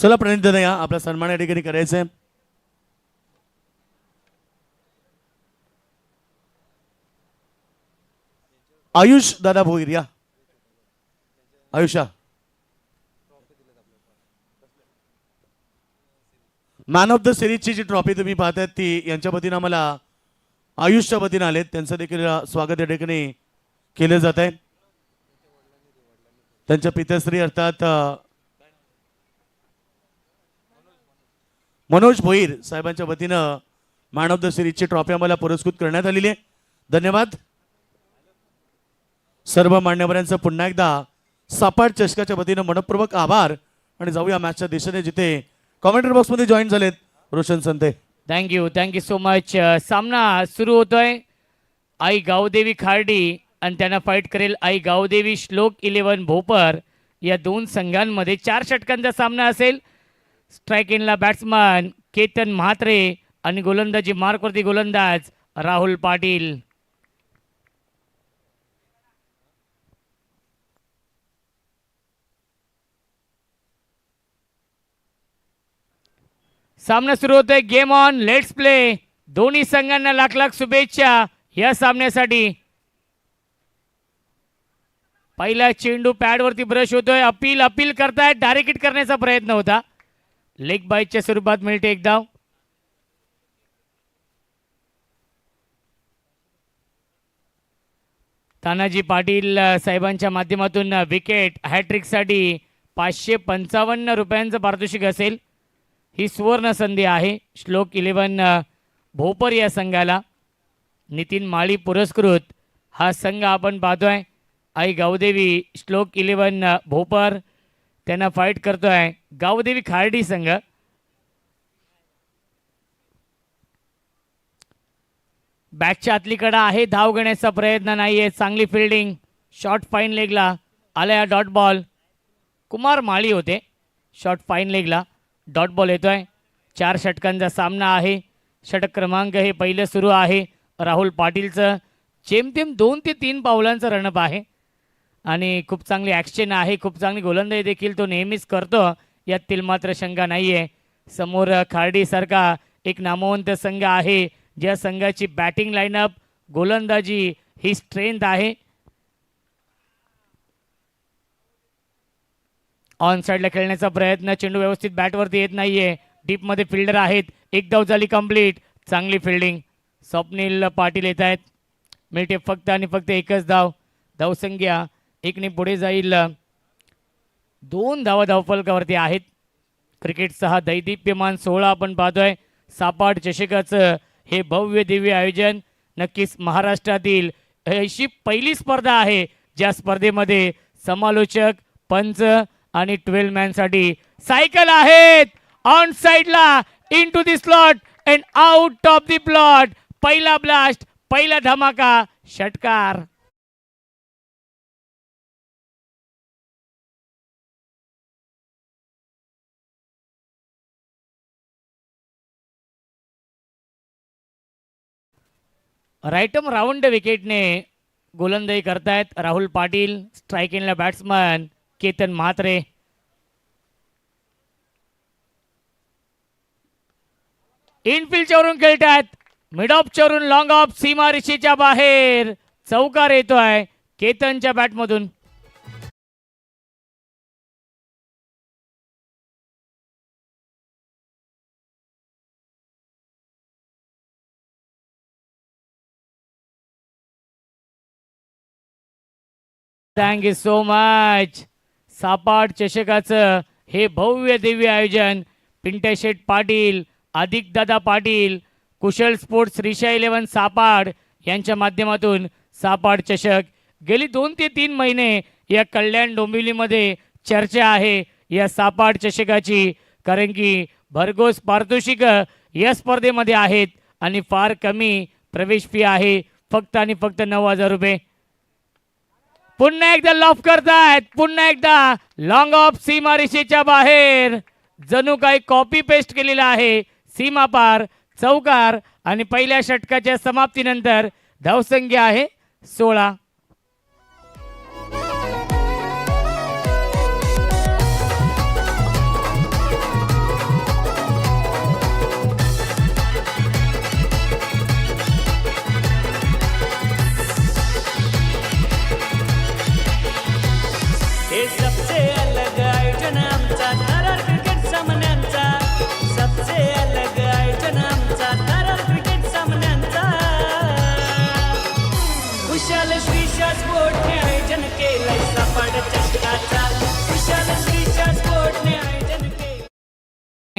चला प्रणित दादा या आपला सन्मान या ठिकाणी करायचा आहे. आयुष दादा भोईर या. आयुषा मॅन ऑफ द सिरीजची जी ट्रॉफी तुम्ही पाहताय ती यांच्या वतीनं आम्हाला आयुषच्या वतीनं आलेत. त्यांचं देखील स्वागत या ठिकाणी केलं जात आहे. त्यांच्या पिताश्री अर्थात मनोज भोईर साहेबांच्या वतीनं मॅन ऑफ द सिरीजची ट्रॉफी आम्हाला पुरस्कृत करण्यात आलेली आहे. धन्यवाद सर्व मान्यवरांचं. पुन्हा एकदा सापाट चषकाच्या वतीनं मनपूर्वक आभार. आणि जाऊया मॅचच्या दिशेने जिथे कॉमेंट्री बॉक्समध्ये जॉईन झालेत Roshan Sante. Thank you so much. सामना सुरू होतोय. आई गावदेवी खार्डी आणि त्यांना फाईट करेल आई गावदेवी श्लोक 11 भोपर. या दोन संघांमध्ये 4 षटकांचा सामना असेल. स्ट्राईक इनला बॅट्समन केतन म्हात्रे आणि गोलंदाजी मार्कवरती गोलंदाज राहुल पाटील. सामना सुरू होतोय. Game on, let's play. दोन्ही संघांना लाख लाख शुभेच्छा या सामन्यासाठी. पहिला चेंडू पॅडवरती ब्रश होतोय. अपील करतायत. डायरेक्ट हिट करण्याचा प्रयत्न होता. लेग बाईटच्या स्वरूपात मिळते एक धाव. तानाजी पाटील साहेबांच्या माध्यमातून विकेट हॅट्रिकसाठी 555 रुपयांचं पारितोषिक असेल. ही सुवर्ण संधी आहे श्लोक 11 भोपर या संघाला. नितीन माळी पुरस्कृत हा संघ आपण पाहतोय. आई गावदेवी श्लोक 11 भोपर त्यांना फाईट करतोय गावदेवी खार्डी संघ. बॅटच्या आतलीकडे आहे. धाव घेण्याचा प्रयत्न नाहीये. चांगली फिल्डिंग. शॉर्ट फाईन लेगला आलाय डॉट बॉल. कुमार माळी होते. शॉर्ट फाईन लेगला डॉट बॉल येतोय. 4 षटकांचा सामना आहे. षटक क्रमांक हे पहिलं सुरू आहे. राहुल पाटीलचं जेमतेम 2 ते 3 पावलांचं रणअप आहे आणि खूप चांगली ॲक्शन आहे. खूप चांगली गोलंदाजी देखील तो नेहमीच करतो. यातील मात्र शंका नाही आहे. समोर खार्डीसारखा एक नामवंत संघ आहे ज्या संघाची बॅटिंग लाईनअप गोलंदाजी ही स्ट्रेंथ आहे. ऑन साईडला खेळण्याचा प्रयत्न. चेंडू व्यवस्थित बॅटवरती येत नाहीये. डीपमध्ये फिल्डर आहेत. एक धाव झाली कंप्लीट. चांगली फिल्डिंग. स्वप्नील पाटील येत आहेत. मिळते फक्त आणि फक्त एकच धाव. धावसंख्या 1ने पुढे जाईल. 2 धावा धावफलकावरती आहेत. क्रिकेटचा हा दैदिप्यमान सोहळा आपण पाहतोय. सापाट चषकाचं हे भव्य दिव्य आयोजन. नक्कीच महाराष्ट्रातील अशी पहिली स्पर्धा आहे ज्या स्पर्धेमध्ये समालोचक, पंच आणि 12 मॅनसाठी सायकल आहेत. ऑन साइडला into the slot and out of the plot. पहिला ब्लास्ट, पहिला धमाका, षटकार. राईटम राऊंड विकेटने गोलंदाजी करतायत राहुल पाटील. स्ट्राईक इनला बॅट्समन केतन म्हात्रे. इनफिल्डच्या वरून खेळतात. मिड ऑफच्या वरून लॉंग ऑफ सीमा रेषेच्या बाहेर. चौकार येतोय केतनच्या बॅटमधून. Thank you so much. सापाट चषकाचं हे भव्य दिव्य आयोजन पिंट्या शेठ पाटील, अधिक दादा पाटील, कुशल स्पोर्ट्स, रिषा 11 सापाड यांच्या माध्यमातून सापाट चषक. गेली 2 ते 3 महिने या कल्याण डोंबिवलीमध्ये चर्चा आहे या सापाट चषकाची. कारण की भरघोस पारितोषिक या स्पर्धेमध्ये आहेत आणि फार कमी प्रवेश फी आहे. फक्त आणि फक्त 9,000 रुपये. पुन्हा एकदा लॉफ करतायत. पुन्हा एकदा लॉंग ऑफ सीमा रेषेच्या बाहेर. जणू काही कॉपी पेस्ट केलेला आहे. सीमा पार चौकार आणि पहिल्या षटकाच्या समाप्तीनंतर धावसंख्या आहे 16.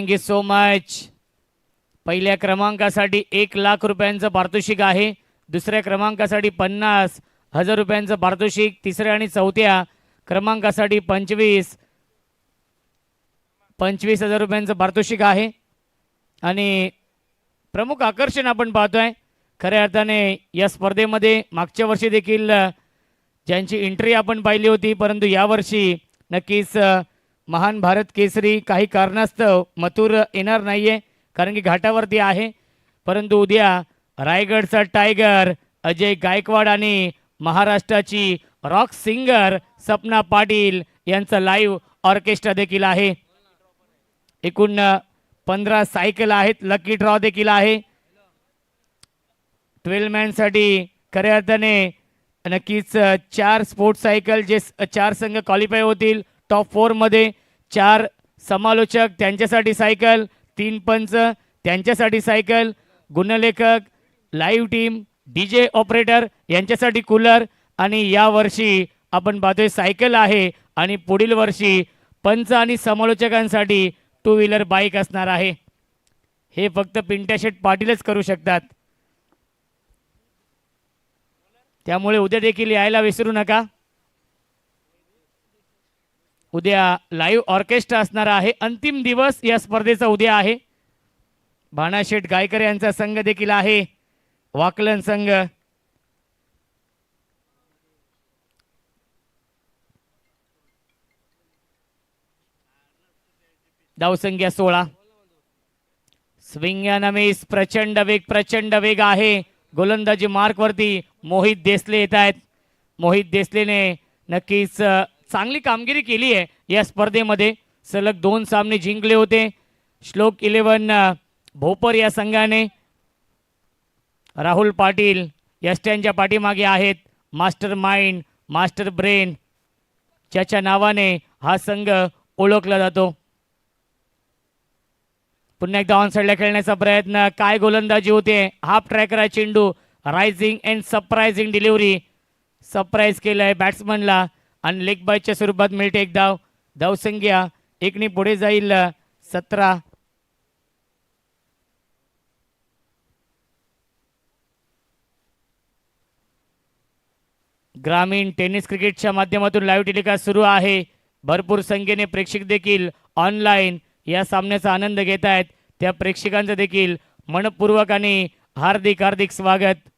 Thank you so much. पहिल्या क्रमांकासाठी 1,00,000 रुपयांचं पारितोषिक आहे. दुसऱ्या क्रमांकासाठी 50,000 रुपयांचं पारितोषिक. तिसऱ्या आणि चौथ्या क्रमांकासाठी 25,000 रुपयांचं पारितोषिक आहे. आणि प्रमुख आकर्षण आपण पाहतोय खऱ्या अर्थाने या स्पर्धेमध्ये मागच्या वर्षी देखील ज्यांची एंट्री आपण पाहिली होती, परंतु यावर्षी नक्कीच महान भारत केसरी काही कारणास्तव मथुर येणार नाहीये कारण की घाटावरती आहे. परंतु उद्या रायगडचा टायगर अजय गायकवाड आणि महाराष्ट्राची रॉक सिंगर सपना पाटील यांचा लाईव्ह ऑर्केस्ट्रा देखील आहे. एकूण 15 सायकल आहेत. लकी ड्रॉ देखील आहे. 12 मॅनसाठी खऱ्या अर्थाने नक्कीच 4 स्पोर्ट्स सायकल जे 4 संघ क्वालिफाय होतील टॉप 4 मध्ये. 4 समालोचक त्यांच्यासाठी सायकल, 3 पंच त्यांच्यासाठी सायकल, गुणलेखक, लाईव्ह टीम, डीजे ऑपरेटर यांच्यासाठी कूलर. आणि या वर्षी आपण पाहतोय सायकल आहे आणि पुढील वर्षी पंच आणि समालोचकांसाठी 2 व्हीलर बाईक असणार आहे. हे फक्त पिंट्या शेट पाटीलच करू शकतात. त्यामुळे उद्या देखील यायला विसरू नका. उद्या लाईव्ह ऑर्केस्ट्रा असणार आहे. अंतिम दिवस या स्पर्धेचा उद्या आहे. भाणाशेठ गायकर यांचा संघ देखील आहे. वाकलन संघ. धावसंख्या 16. Swing and miss. प्रचंड वेग आहे. गोलंदाजी मार्क वरती मोहित देसले येत आहेत. मोहित देसलेने नक्कीच चांगली कामगिरी केली आहे या स्पर्धेमध्ये. सलग 2 सामने जिंकले होते. श्लोक 11 भोपर या संघाने. राहुल पाटील यष्ट्यांच्या पाठीमागे आहेत. मास्टर माइंड, मास्टर ब्रेन ज्याच्या नावाने हा संघ ओळखला जातो. पुन्हा एकदा ऑन साईडला खेळण्याचा प्रयत्न. काय गोलंदाजी होते. हाफ ट्रॅकर चेंडू. Rising and surprising delivery. Surprise केलंय बॅट्समनला आणि लेग बायच्या स्वरूपात मिळते एक धाव. धावसंख्या 1 पुढे जाईल 17. ग्रामीण टेनिस क्रिकेटच्या माध्यमातून लाईव्ह टेलिकास्ट सुरू आहे. भरपूर संख्येने प्रेक्षक देखील ऑनलाईन या सामन्याचा आनंद घेत आहेत. त्या प्रेक्षकांचं देखील मनपूर्वक आणि हार्दिक स्वागत.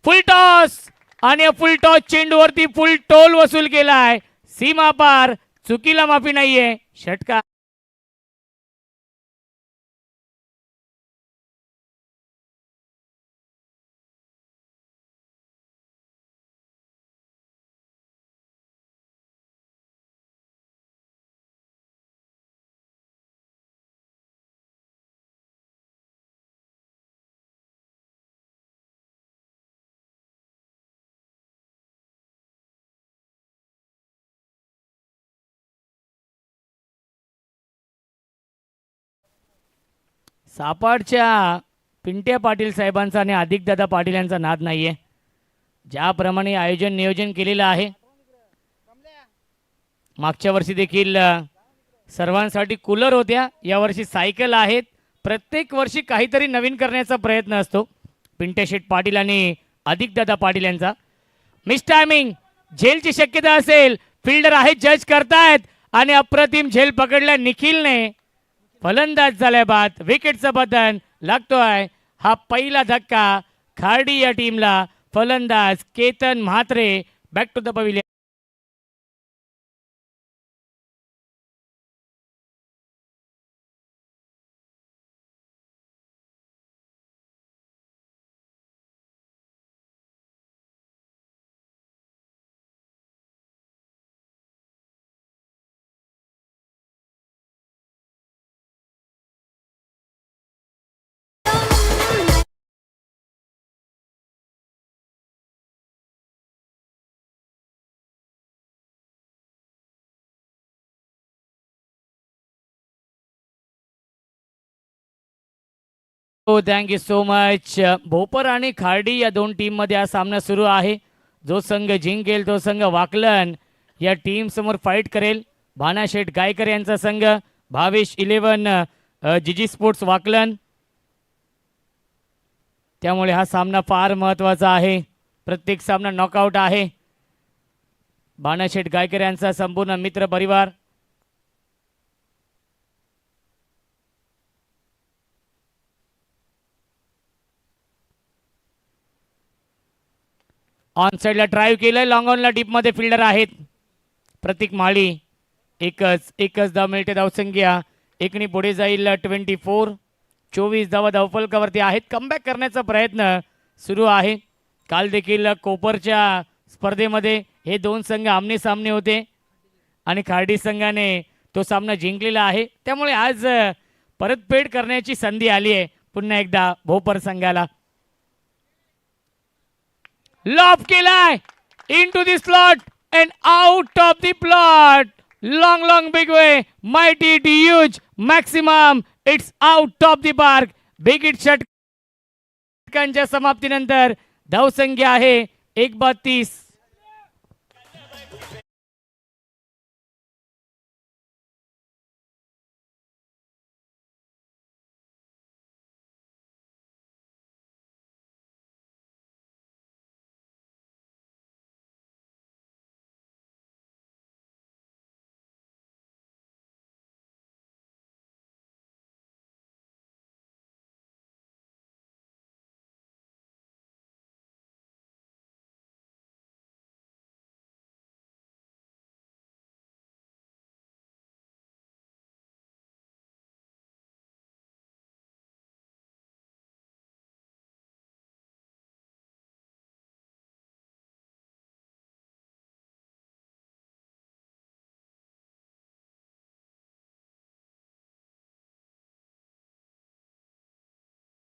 फुल टॉस आणि फुल टॉस चेंडूवरती फुल टोल वसूल केलाय. सीमा पार. चुकीला माफी नाहीये. षटकार. सापाडच्या पिंट्या पाटील साहेबांचा आणि अधिकदादा पाटील यांचा नाद नाहीये. ज्याप्रमाणे आयोजन नियोजन केलेलं आहे. मागच्या वर्षी देखील सर्वांसाठी कूलर होत्या. यावर्षी सायकल आहेत. प्रत्येक वर्षी काहीतरी नवीन करण्याचा प्रयत्न असतो पिंट्या शेठ पाटील आणि अधिकदादा पाटील यांचा. Miss timing. झेलची शक्यता असेल. फिल्डर आहे जज करतायत आणि अप्रतिम झेल पकडल्या निखिलने. फलंदाज झाल्या बाद. विकेटचं बटन लागतोय. हा पहिला धक्का खार्डी या टीमला. फलंदाज Ketan Mhatre. Back to the pavilion. हो थँक्यू सो मच. भोपर आणि खार्डी या 2 टीम मध्ये हा सामना सुरू आहे. जो संघ जिंकेल तो संघ वाकलन या टीम समोर फाईट करेल. भानाशेठ गायकर यांचा संघ, भावेश 11 जीजी स्पोर्ट्स वाकलन. त्यामुळे हा सामना फार महत्वाचा आहे. प्रत्येक सामना नॉकआउट आहे. भानाशेठ गायकर यांचा संपूर्ण मित्र परिवार ऑन साइडला ड्राईव्ह केलंय. लॉंग ऑनला डीपमध्ये फिल्डर आहेत प्रतीक माळी. एकच धाव मिळते धावसंख्या. एकनी पुढे जाईल 24. 24 धावा धावफलकावरती आहेत. कमबॅक करण्याचा प्रयत्न सुरू आहे. काल देखील कोपरच्या स्पर्धेमध्ये हे दोन संघ आमने सामने होते आणि खार्डी संघाने तो सामना जिंकलेला आहे. त्यामुळे आज परतफेड करण्याची संधी आली आहे पुन्हा एकदा भोपर संघाला. लॉफ केलाय into the slot and out of the plot. Long big way mighty huge maximum. It's out of the park. Big hit षटकांच्या समाप्तीनंतर धावसंख्या आहे 1-32.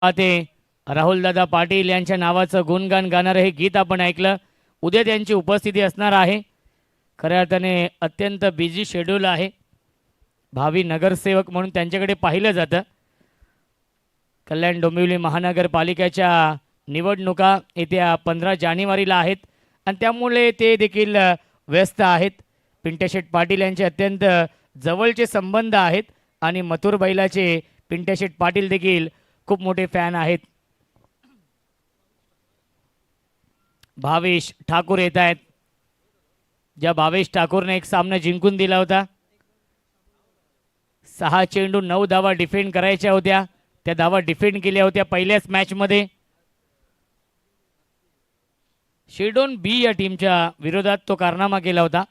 ते राहुल दादा पाटील यांच्या नावाचं गुणगान गाणारं हे गीत आपण ऐकलं. उद्या त्यांची उपस्थिती असणार आहे. खऱ्या अर्थाने अत्यंत बिझी शेड्यूल आहे. भावी नगरसेवक म्हणून त्यांच्याकडे पाहिलं जातं. कल्याण डोंबिवली महानगरपालिकेच्या निवडणुका येत्या 15 जानेवारीला आहेत आणि त्यामुळे ते देखील व्यस्त आहेत. पिंट्याशेठ पाटील यांचे अत्यंत जवळचे संबंध आहेत आणि मथुर बैलाचे पिंट्याशेठ पाटील देखील खूप मोठे फॅन आहेत. भावेश ठाकूर येत आहेत. ज्या भावेश ठाकूरने एक सामना जिंकून दिला होता. 6 चेंडू 9 धावा डिफेंड करायच्या होत्या. त्या धावा डिफेंड केल्या होत्या पहिल्याच मॅच मध्ये. शेडोन बी या टीमच्या विरोधात तो कारनामा केला होता.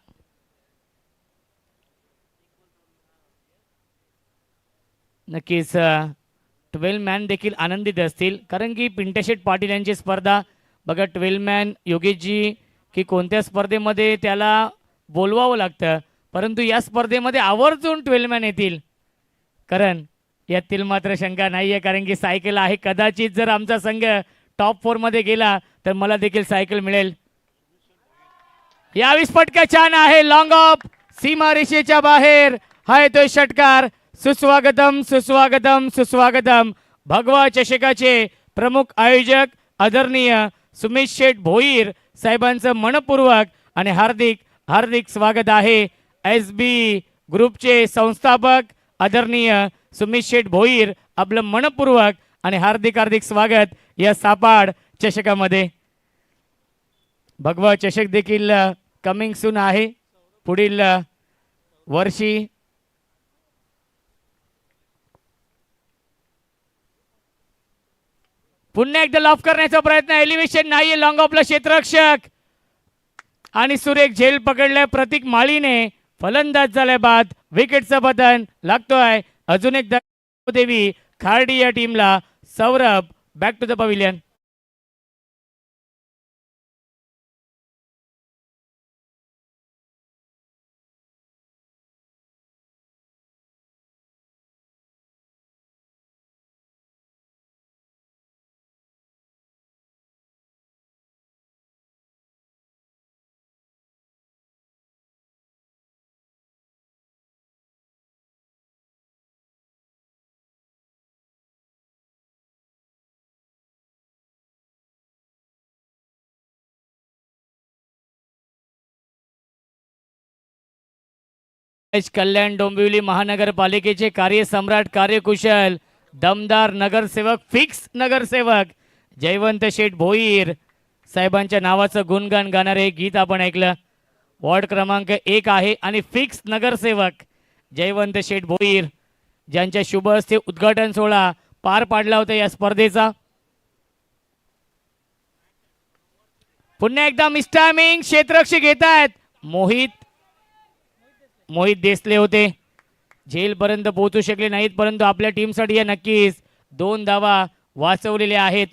नक्कीच 12 मॅन देखील आनंदित असतील कारण की पिंट्याशेठ पाटील यांची स्पर्धा बघा. 12 मॅन योगेशजी की कोणत्या स्पर्धेमध्ये त्याला बोलवावं लागतं परंतु या स्पर्धेमध्ये आवर्जून 12 मॅन येतील. कारण यातील मात्र शंका नाही आहे कारण की सायकल आहे. कदाचित जर आमचा संघ टॉप 4 मध्ये गेला तर मला देखील सायकल मिळेल. यावेळी फटका छान आहे. लॉंग ऑफ सीमा रेषेच्या बाहेर हा येतोय षटकार. सुस्वागतम सुस्वागतम सुस्वागतम. भगवा चषकाचे प्रमुख आयोजक आदरणीय सुमेश शेठ भोईर साहेबांचं मनपूर्वक आणि हार्दिक हार्दिक स्वागत आहे. SB ग्रुपचे संस्थापक आदरणीय सुमेश शेठ भोईर आपलं मनपूर्वक आणि हार्दिक हार्दिक स्वागत या सापाड चषकामध्ये. भगवा चषक देखील कमिंग सून आहे पुढील वर्षी. पुन्हा एकदा लॉफ करण्याचा प्रयत्न. एलिव्हेशन नाहीये. लॉंग ऑफला क्षेत्ररक्षक आणि सुरेख झेल पकडलाय प्रतीक माळीने. फलंदाज झाल्या बाद विकेटचं पतन लागतोय. अजून एक देवी खार्डी या टीमला. Saurabh back to the pavilion. Kalyan Dombivli महानगरपालिकेचे कार्यसम्राट कार्यकुशल दमदार नगरसेवक फिक्स नगरसेवक जयवंत शेठ भोईर साहेबांच्या नावाचं गुणगान गाणारे हे गीत आपण ऐकलं. वॉर्ड क्रमांक 1 आहे आणि फिक्स नगरसेवक जयवंत शेठ भोईर ज्यांच्या शुभ हस्ते उद्घाटन सोहळा पार पाडला होता या स्पर्धेचा. पुन्हा एकदा मिस्टामिंग क्षेत्ररक्षक घेत आहेत. मोहित देसले होते, झेलपर्यंत पोहोचू शकले नाहीत, परंतु आपल्या टीमसाठी या नक्कीच 2 धावा वाचवलेल्या आहेत.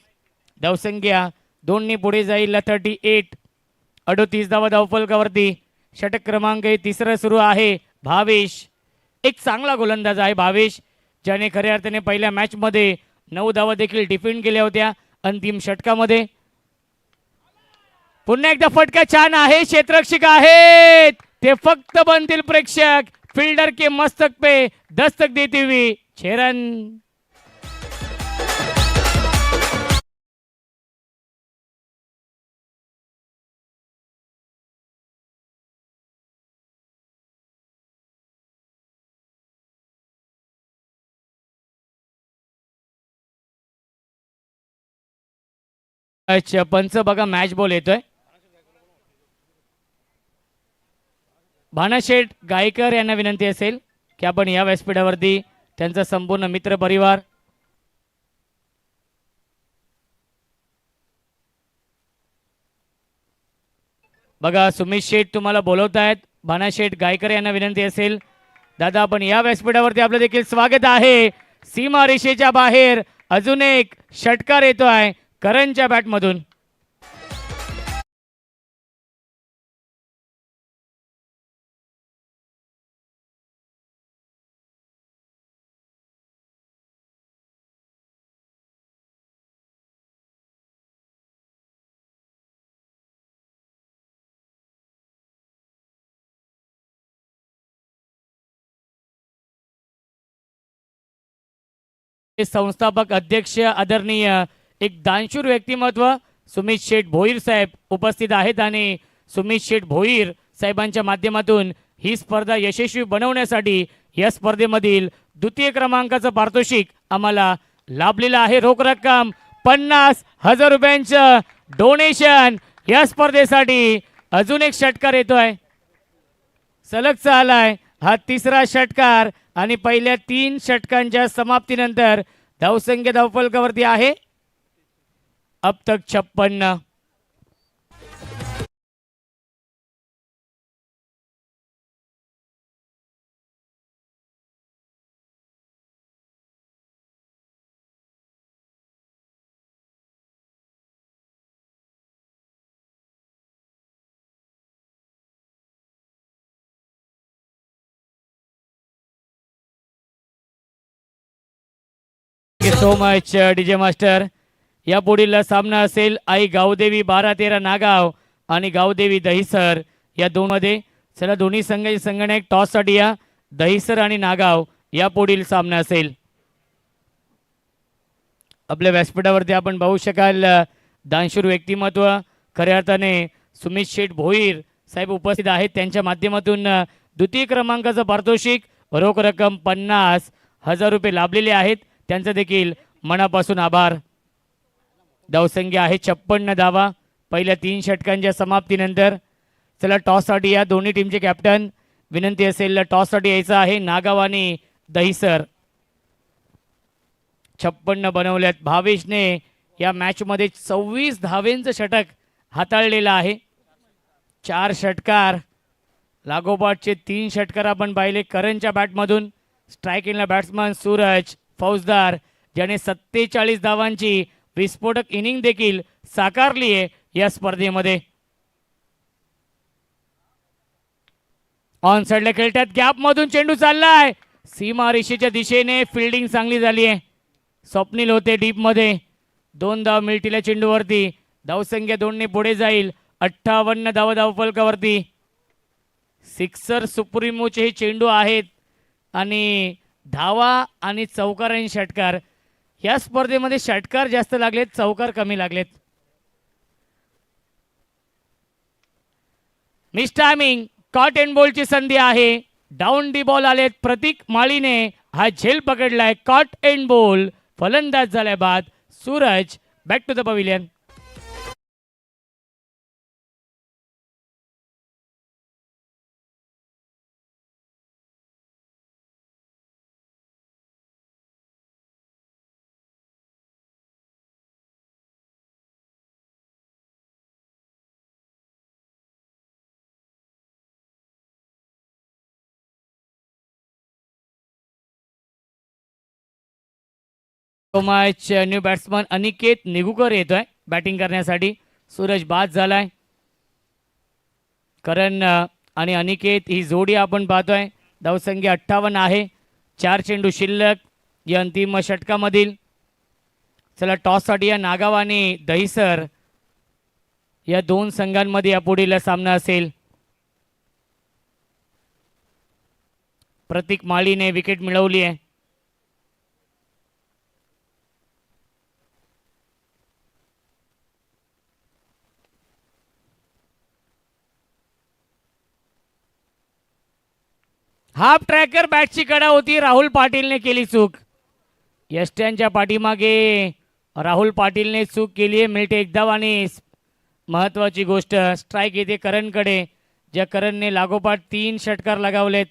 धावसंख्या 2 पुढे जाईल 38. 38 धावा धावफलकावरती. षटक क्रमांक 3 सुरू आहे. भावेश एक चांगला गोलंदाज आहे. भावेश ज्याने खऱ्या अर्थाने पहिल्या मॅच मध्ये 9 धावा देखील डिफेंड केल्या होत्या अंतिम षटकामध्ये. पुन्हा एकदा फटका छान आहे. क्षेत्ररक्षक आहेत ते फक्त बनतील प्रेक्षक. फील्डर के मस्तक पे दस्तक देती हुई 6 रन. अच्छा पंच बघा मॅच बॉल येतोय. भानाशेठ गायकर यांना विनंती असेल की आपण या व्यासपीठावरती त्यांचा संपूर्ण मित्र परिवार बघा सुमित शेठ तुम्हाला बोलवत आहेत. भानाशेठ गायकर यांना विनंती असेल दादा आपण या व्यासपीठावरती आपलं देखील स्वागत आहे. सीमा रेषेच्या बाहेर अजून एक षटकार येतोय करणच्या बॅटमधून. संस्थापक अध्यक्ष आदरणीय एक दानशूर व्यक्तिमत्व सुमित शेठ भोईर साहेब उपस्थित आहेत आणि सुमित शेठ भोईर साहेबांच्या माध्यमातून ही स्पर्धा यशस्वी बनवण्यासाठी या स्पर्धेमधील द्वितीय क्रमांकाचं पारितोषिक आम्हाला लाभलेलं आहे. रोख रक्कम 50,000 रुपयांचं डोनेशन या स्पर्धेसाठी. अजून एक षटकार येतोय सलग चालाय हा 3रा षटकार आणि पहिल्या 3 षटकांच्या समाप्तीनंतर धावसंख्या धावफलकावरती आहे अब तक 56. So much DJ master. या पुढील सामना असेल आई गावदेवी 12-13 नागाव आणि गावदेवी दहिसर या दोनमध्ये. चला दोन्ही संघाचे संगणक टॉस साठी या. दहिसर आणि नागाव या पुढील सामना असेल. आपल्या व्यासपीठावरती आपण पाहू शकाल दानशूर व्यक्तिमत्व खऱ्या अर्थाने सुमित शेठ भोईर साहेब उपस्थित आहेत. त्यांच्या माध्यमातून द्वितीय क्रमांकाचं पारितोषिक रोख रक्कम 50,000 रुपये लाभलेले आहेत. त्यांचं देखील मनापासून आभार. धावसंख्या आहे 56 धावा पहिल्या 3 षटकांच्या समाप्तीनंतर. चला टॉससाठी या दोन्ही टीमचे कॅप्टन विनंती असेल टॉससाठी यायचं आहे. नागाव आणि दहिसर 56 बनवल्यात. भावेशने या मॅचमध्ये 26 धावेंचं षटक हाताळलेलं आहे. 4 षटकार लागोपाठचे 3 षटकार आपण पाहिले करणच्या बॅटमधून. स्ट्रायकिंगला बॅट्समन सूरज फौजदार ज्याने 47 धावांची विस्फोटक इनिंग देखील साकारली आहे या स्पर्धेमध्ये. ऑन साइडला खेळतात गॅप मधून चेंडू चाललाय सीमा रेषेच्या दिशेने. फिल्डिंग चांगली झाली आहे. स्वप्नील होते डीप मध्ये. 2 धाव मिळतील चेंडूवरती. धावसंख्या 2 ने पुढे जाईल. 58 धावा धावफलकावरती. सिक्सर सुप्रीमोचे हे चेंडू आहेत आणि धावा आणि चौकार आणि षटकार या स्पर्धेमध्ये षटकार जास्त लागलेत चौकार कमी लागलेत. मिस टायमिंग कॉट अँड बॉलची संधी आहे. डाऊन दी बॉल आलेत. प्रतीक माळीने हा झेल पकडलाय. Caught and ball. फलंदाज झालाय बाद. Suraj back to the pavilion. Much new batsman Aniket Nigukar येतोय बॅटिंग करण्यासाठी. सूरज बाद झालाय. करण आणि अनिकेत ही जोडी आपण पाहतोय. धावसंख्या 58 आहे. 4 चेंडू शिल्लक या अंतिम षटकामधील. चला टॉससाठी या नागाव आणि दहिसर या दोन संघांमध्ये या पुढील सामना असेल. प्रतीक माळीने विकेट मिळवली आहे. हाफ ट्रॅकर बॅटची कडा होती. राहुल पाटीलने केली चूक. यष्ट्यांच्या पाठीमागे राहुल पाटीलने चूक केली आहे. मिळते एक धाव आणि महत्वाची गोष्ट स्ट्राईक येते करणकडे, ज्या करणने लागोपाठ 3 षटकार लगावलेत.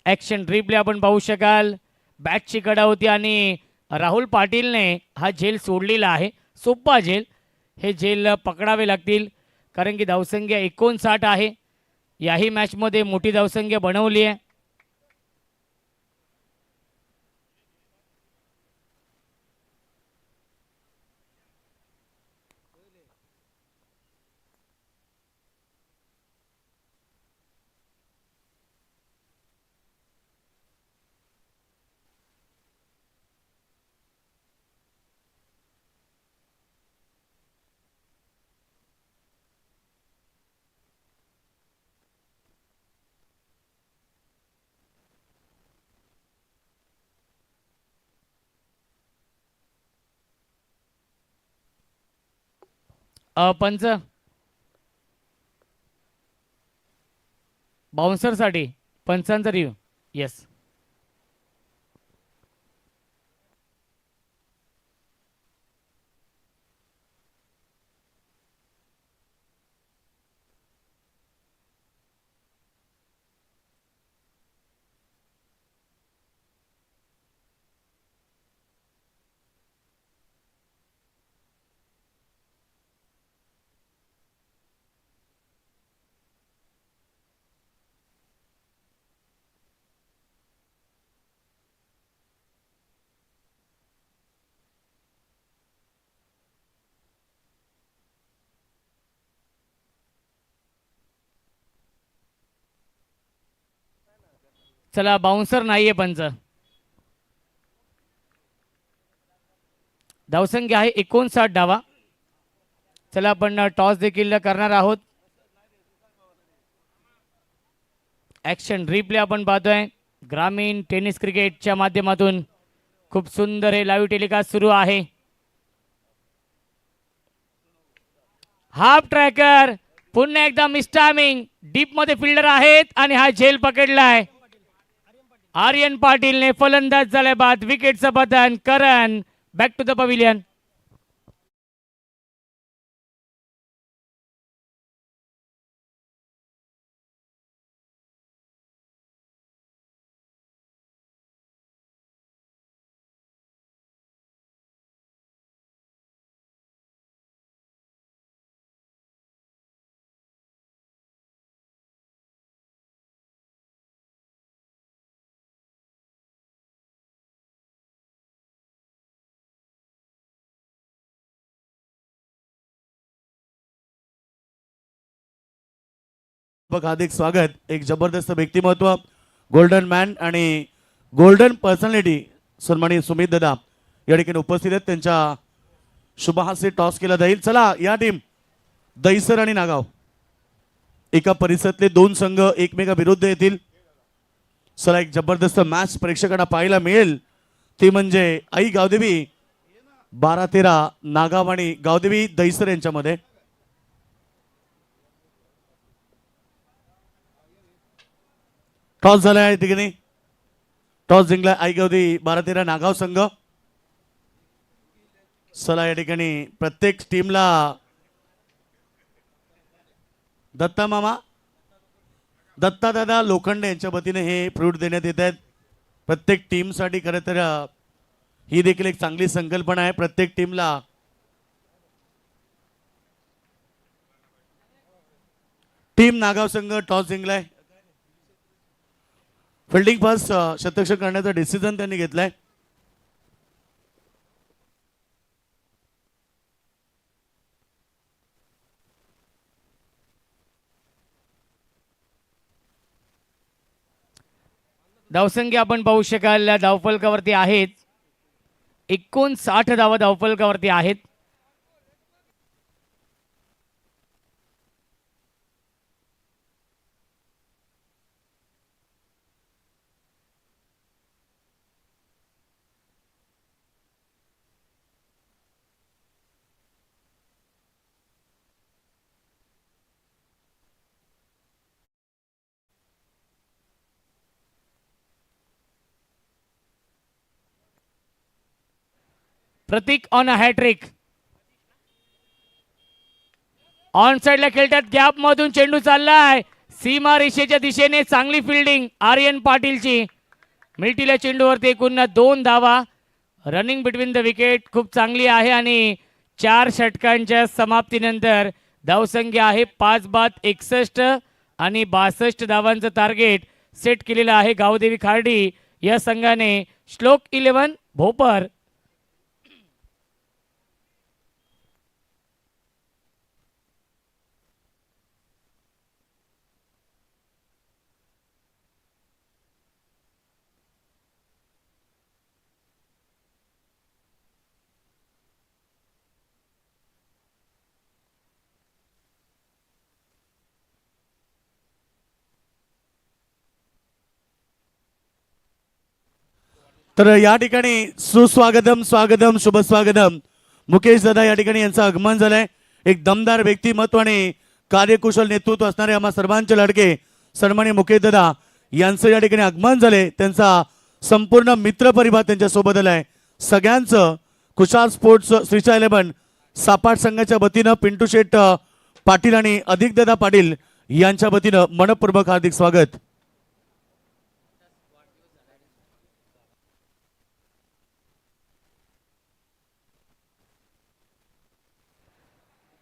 ॲक्शन रिप्ले आपण पाहू शकाल. बॅटची कडा होती आणि राहुल पाटीलने हा झेल सोडलेला आहे. सोप्पा झेल. हे झेल पकडावे लागतील कारण की धावसंख्या 59 आहे. याही मॅचमध्ये मोठी धावसंख्या बनवली आहे. पंच बाउन्सरसाठी पंचांचा रिव्ह्यू. येस. चला बाउन्सर नाहीये पंच. धावसंख्या आहे 59 डावा. चला आपण टॉस देखील करणार आहोत. ॲक्शन रिप्ले आपण पाहतोय ग्रामीण टेनिस क्रिकेटच्या माध्यमातून. खूप सुंदर हे लाईव्ह टेलिकास्ट सुरू आहे. हाफ ट्रॅकर पुन्हा एकदा मिस्टामिंग. डीप मध्ये फिल्डर आहेत आणि हा झेल पकडलाय. आर्यन पाटीलने फलंदाज झाल्या बाद. विकेटचं पतन. करण बॅक टू द पवेलियन. हार्दिक स्वागत. एक जबरदस्त व्यक्तिमत्व, गोल्डन मॅन आणि गोल्डन पर्सनॅलिटी सन्माननीय सुमित दादा या ठिकाणी उपस्थित आहेत. त्यांच्या शुभहास्य टॉस केला जाईल. चला या टीम दहिसर आणि नागाव एका परिसरातले 2 संघ एकमेकाविरुद्ध येतील. चला एक जबरदस्त मॅच प्रेक्षकांना पाहायला मिळेल. ती म्हणजे आई गावदेवी 12-13 नागाव आणि गावदेवी दहिसर यांच्यामध्ये. टॉस झाला आहे ठिकाणी. टॉस जिंकला आईगवदी 12-13 नागाव संघ. चला या ठिकाणी प्रत्येक टीमला दत्ता मामा दत्ता दादा लोखंडे यांच्या वतीने हे फ्रूट देण्यात येत आहेत प्रत्येक टीमसाठी. खरं तर ही देखील एक चांगली संकल्पना आहे. प्रत्येक टीमला टीम नागाव संघ टॉस जिंकलाय. फिल्डिंग फर्स्ट शतक करण्याचा डिसिजन त्यांनी घेतलाय. धावसंख्या आपण पाहू शकाल धावफलकावरती आहेत 59 धावा धावफलकावरती आहेत. प्रतीक ऑन अ हॅट्रिक. ऑन साइडला खेळतात गॅप मधून चेंडू चाललाय सीमा रेषेच्या दिशेने. चांगली फिल्डिंग आर्यन पाटीलची. मिल्टीला चेंडूवरती एकूण 2 धावा. रनिंग बिटवीन द विकेट खूप चांगली आहे आणि 4 षटकांच्या समाप्तीनंतर धावसंख्या आहे 5-61 आणि 62 धावांचं टार्गेट सेट केलेलं आहे गावदेवी खार्डी या संघाने. श्लोक 11 भोपर. तर या ठिकाणी सुस्वागतम स्वागतम शुभ स्वागतम. मुकेश दादा या ठिकाणी यांचं आगमन झालंय. एक दमदार व्यक्तिमत्व आणि कार्यकुशल नेतृत्व असणारे आम्हा सर्वांचे लाडके सन्माननीय मुकेश दादा यांचं या ठिकाणी आगमन झाले. त्यांचा संपूर्ण मित्र परिवार त्यांच्या सोबत आलाय. सगळ्यांचं कुशाल स्पोर्ट्स श्रीचा 11 सापाट संघाच्या वतीनं पिंटू शेठ पाटील आणि अधिक दादा पाटील यांच्या वतीनं मनपूर्वक हार्दिक स्वागत.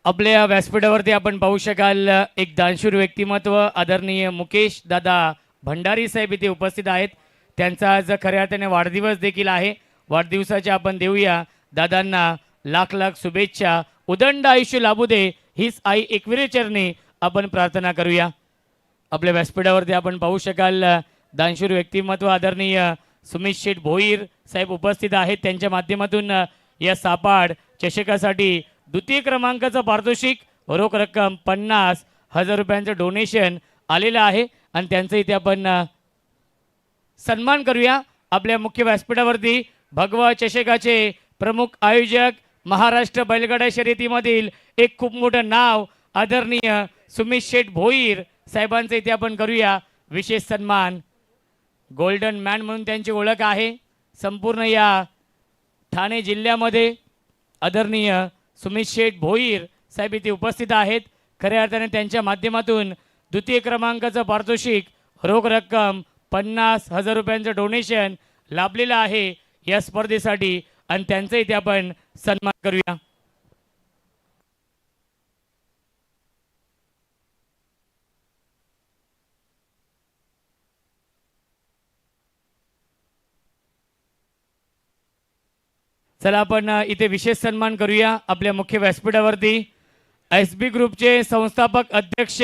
आपल्या व्यासपीठावरती आपण पाहू शकाल एक दानशूर व्यक्तिमत्व आदरणीय मुकेश दादा भंडारी साहेब इथे उपस्थित आहेत. त्यांचा आज खऱ्या अर्थाने वाढदिवस देखील आहे. वाढदिवसाच्या आपण देऊया दादांना लाख लाख शुभेच्छा. उदंड आयुष्य लाभू दे हीच आई एकविरे चरणी आपण प्रार्थना करूया. आपल्या व्यासपीठावरती आपण पाहू शकाल दानशूर व्यक्तिमत्व आदरणीय सुमित शेठ भोईर साहेब उपस्थित आहेत. त्यांच्या माध्यमातून या सापाड चषकासाठी द्वितीय क्रमांकाचं पारितोषिक रोख रक्कम 50,000 रुपयांचं डोनेशन आलेलं आहे आणि त्यांचं इथे आपण सन्मान करूया. आपल्या मुख्य व्यासपीठावरती भगवा चषकाचे प्रमुख आयोजक महाराष्ट्र बैलगाडा शर्यतीमधील एक खूप मोठं नाव आदरणीय सुमित शेठ भोईर साहेबांचं इथे आपण करूया विशेष सन्मान. गोल्डन मॅन म्हणून त्यांची ओळख आहे संपूर्ण या ठाणे जिल्ह्यामध्ये. आदरणीय सुमित शेठ भोईर साहेब इथे उपस्थित आहेत. खऱ्या अर्थाने त्यांच्या माध्यमातून द्वितीय क्रमांकाचं पारितोषिक रोख रक्कम 50,000 रुपयांचं डोनेशन लाभलेलं आहे या स्पर्धेसाठी आणि त्यांचं इथे आपण सन्मान करूया. चला आपण इथे विशेष सन्मान करूया. आपल्या मुख्य व्यासपीठावरती SB ग्रुपचे संस्थापक अध्यक्ष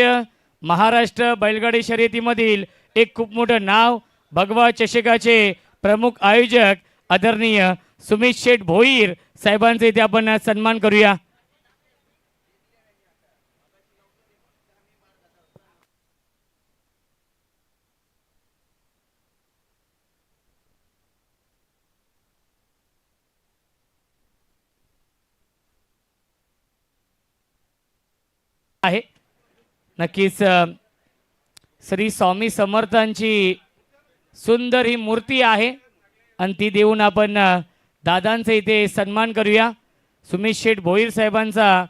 महाराष्ट्र बैलगाडी शर्यतीमधील एक खूप मोठं नाव भगवा चषकाचे प्रमुख आयोजक आदरणीय सुमित शेठ भोईर साहेबांचे इथे आपण सन्मान करूया. आहे नक्कीच श्री स्वामी समर्थांची सुंदर ही मूर्ती आहे आणि ती देऊन आपण दादांचा इथे सन्मान करूया. सुमित शेठ भोईर साहेबांचा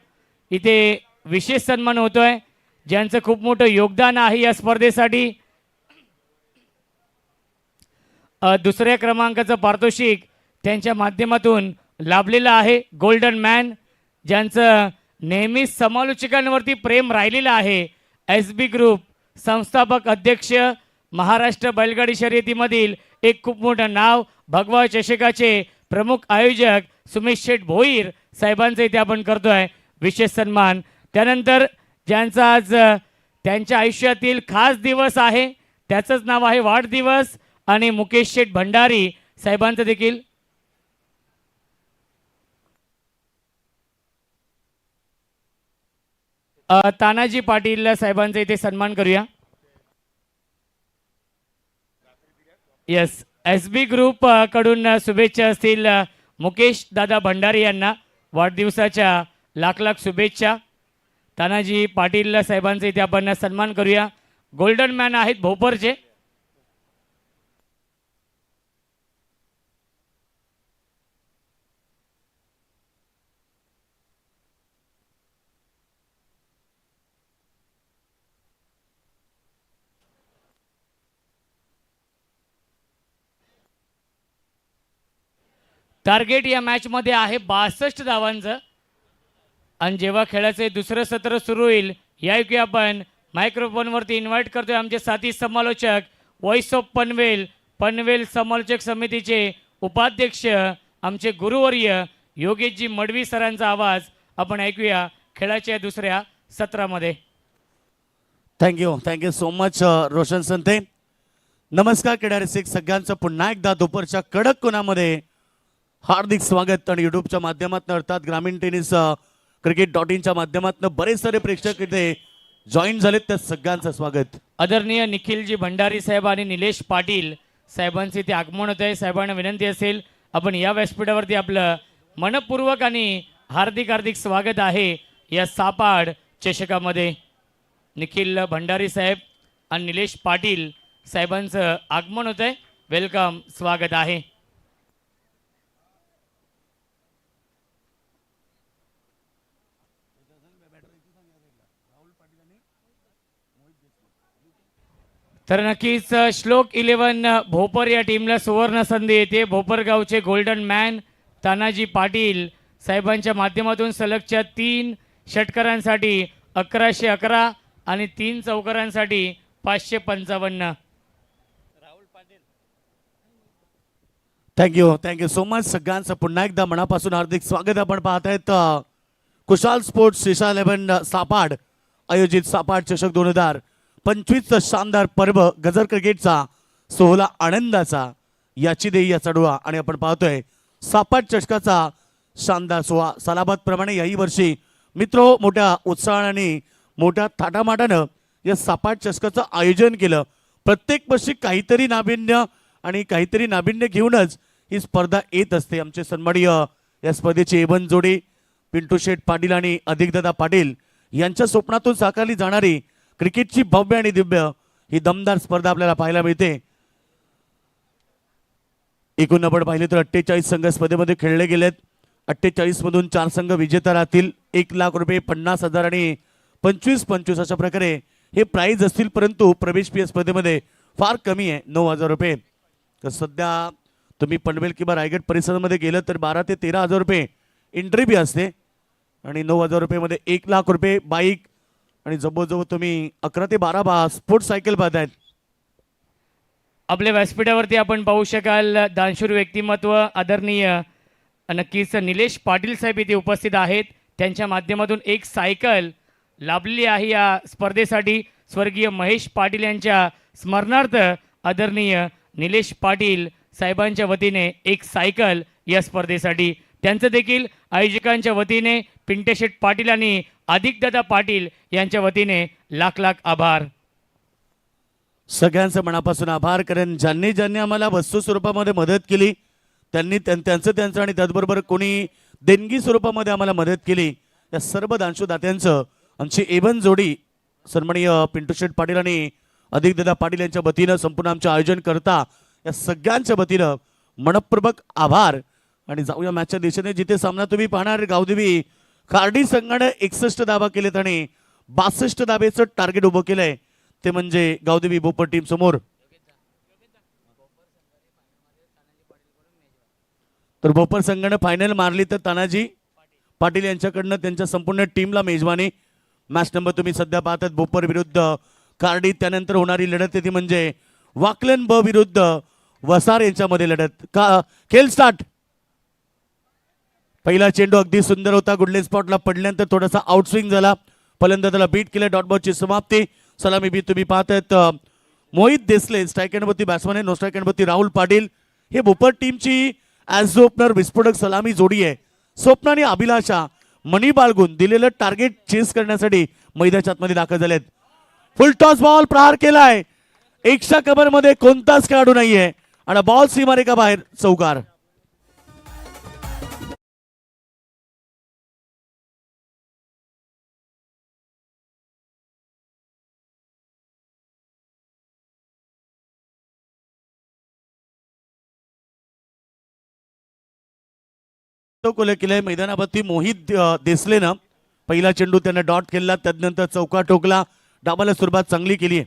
इथे विशेष सन्मान होतोय, ज्यांचं खूप मोठं योगदान आहे या स्पर्धेसाठी. दुसऱ्या क्रमांकाचं पारितोषिक त्यांच्या माध्यमातून लाभलेलं आहे. गोल्डन मॅन, ज्यांचं नेहमीच समालोचकांवरती प्रेम राहिलेलं आहे. SB ग्रुप संस्थापक अध्यक्ष, महाराष्ट्र बैलगाडी शर्यतीमधील एक खूप मोठं नाव, भगवा चषकाचे प्रमुख आयोजक सुमित शेठ भोईर साहेबांचा इथे आपण करतोय विशेष सन्मान. त्यानंतर ज्यांचा आज त्यांच्या आयुष्यातील खास दिवस आहे, त्याचंच नाव आहे वाढदिवस, आणि मुकेश शेठ भंडारी साहेबांचं देखील तानाजी पाटील साहेबांचा इथे सन्मान करूया. येस, SB ग्रुप कडून शुभेच्छा असतील मुकेश दादा भंडारी यांना वाढदिवसाच्या लाख लाख शुभेच्छा. तानाजी पाटील साहेबांचा इथे आपण सन्मान करूया. गोल्डन मॅन आहेत भोपरचे. टार्गेट या मॅचमध्ये आहे 62 धावांचं. आणि जेव्हा खेळाचे दुसरं सत्र सुरू होईल, यावेळी आपण मायक्रोफोनवरती इन्व्हाइट करतोय आमचे साथी समालोचक, व्हॉइस ऑफ पनवेल, पनवेल समालोचक समितीचे उपाध्यक्ष, आमचे गुरुवर्य योगेशजी मडवी सरांचा आवाज आपण ऐकूया खेळाच्या दुसऱ्या सत्रामध्ये. Thank you so much Roshan संते. नमस्कार क्रीडा रसिक सगळ्यांचं पुन्हा एकदा दुपारच्या कडक कोणामध्ये हार्दिक स्वागत. आणि यूट्यूबच्या माध्यमातून अर्थात ग्रामीण टेनिस cricket.in माध्यमातून बरेच सारे प्रेक्षक इथे जॉईन झालेत, त्या सगळ्यांचं स्वागत. आदरणीय निखिलजी भंडारी साहेब आणि निलेश पाटील साहेबांचे इथे आगमन होत आहे. साहेबांना विनंती असेल आपण या व्यासपीठावरती आपलं मनपूर्वक आणि हार्दिक हार्दिक स्वागत आहे या सापाड चषकामध्ये. निखिल भंडारी साहेब आणि निलेश पाटील साहेबांचं आगमन होत आहे. वेलकम, स्वागत आहे. तर नक्कीच श्लोक 11 भोपर या टीमला सुवर्ण संधी येते. भोपर गावचे गोल्डन मॅन तानाजी पाटील साहेबांच्या माध्यमातून सलगच्या 3 षटकारांसाठी 1111 आणि 3 चौकारांसाठी 555. Thank you so much. सगळ्यांचं पुन्हा एकदा मनापासून हार्दिक स्वागत. आपण पाहत आहेत कुशाल स्पोर्ट्स श्रीशा 11 सापाड आयोजित सापाड चषक 2025 शानदार पर्व, गजर क्रिकेटचा सोहळा आनंदाचा, याची देई याचा डोळा. आणि आपण पाहतोय सापाड चषकाचा शानदार सोहळा. सालाबाद प्रमाणे याही वर्षी मित्रो मोठ्या उत्साहाने मोठ्या थाटामाटानं या सापाड चषकाचं आयोजन केलं. प्रत्येक वर्षी काहीतरी नाविन्य आणि काहीतरी नाविन्य घेऊनच ही स्पर्धा येत असते. आमचे सन्माननीय या स्पर्धेची एवन जोडी पिंटू शेठ पाटील आणि अधिकदादा पाटील यांच्या स्वप्नातून साकारली जाणारी क्रिकेटची भव्य आणि दिव्य ही दमदार स्पर्धा आपल्याला पाहायला मिळते. एकूण आपण पाहिले तर 48 संघ स्पर्धेमध्ये खेळले गेलेत. 48 मधून 4 संघ विजेता राहतील. 1 लाख रुपये, 50,000 आणि 25 अशा प्रकारे हे प्राइज असतील. परंतु प्रवेश फी स्पर्धेमध्ये फार कमी आहे, 9,000 रुपये. तर सध्या तुम्ही पनवेल किंवा रायगड परिसरामध्ये गेलं तर 12 ते 13,000 रुपये एंट्री फी असते. आणि 9,000 रुपयेमध्ये 1 लाख रुपये बाईक आणि जवळजवळ तुम्ही 11 ते 12 स्पोर्ट्स सायकल पाहतायत. आपल्या व्यासपीठावरती आपण पाहू शकाल दानशूर व्यक्तिमत्व आदरणीय नक्कीच निलेश पाटील साहेब इथे उपस्थित आहेत. त्यांच्या माध्यमातून एक सायकल लाभलेली आहे या स्पर्धेसाठी. स्वर्गीय महेश पाटील यांच्या स्मरणार्थ आदरणीय निलेश पाटील साहेबांच्या वतीने एक सायकल या स्पर्धेसाठी. त्यांचं देखील आयोजकांच्या वतीने पिंटेशेठ पाटील आणि अधिकदादा पाटील यांच्या वतीने लाख लाख आभार. सगळ्यांचं मनापासून आभार. कारण ज्यांनी ज्यांनी आम्हाला वस्तू स्वरूपामध्ये मदत केली त्यांनी त्यांचं आणि त्याचबरोबर कोणी देणगी स्वरूपामध्ये आम्हाला मदत केली, या सर्व दानशूदात्यांचं आमची एवन जोडी सन्माननीय पिंटू शेठ पाटील आणि अधिकदादा पाटील यांच्या वतीनं संपूर्ण आमचे आयोजन करता या सगळ्यांच्या वतीनं मनपूर्वक आभार. आणि जाऊया मॅचच्या दिशेने, जिथे सामना तुम्ही पाहणार. गावदेवी खार्डी संघाने 61 धावा केलेत आणि 62 धावेचं टार्गेट उभं केलंय, ते म्हणजे गावदेवी भोपर टीम समोर. तर भोपर संघाने फायनल मारली तर तानाजी पाटील यांच्याकडनं त्यांच्या संपूर्ण टीमला मेजवानी. मॅच नंबर तुम्ही सध्या पाहतात भोपर विरुद्ध कार्डी. त्यानंतर होणारी लढत ती म्हणजे वाकलन ब विरुद्ध वसार यांच्यामध्ये लढत. खेळ स्टार्ट. पहिला चेंडू अगदी सुंदर होता, गुडले स्पॉटला पडल्यानंतर थोडासा आउटस्विंग झाला, फलंदाजाला बीट केलं. डॉट बॉलची समाप्ती. सलामी बी तुम्ही पाहतात मोहित देसले स्ट्राईक एंडवरती बॅट्समन आहे. नो स्ट्राईक एंडवरती राहुल पाटील. हे भोपर टीमची ॲज ओपनर विस्फोटक सलामी जोडी आहे. स्वप्न आणि अभिलाषा मनी बाळगून दिलेलं टार्गेट चेस करण्यासाठी मैदानाच्या आतमध्ये दाखल झालेत. फुल टॉस बॉल प्रहार केलाय. एकशा कव्हर मध्ये कोणताच खेळाडू नाहीये आणि बॉल सीमारेखा बाहेर. चौकार. केलंय मैदानावरती मोहित देसलेनं. पहिला चेंडू त्याने डॉट केला, त्यानंतर चौका टोकला. डाबाला सुरुवात चांगली केली आहे.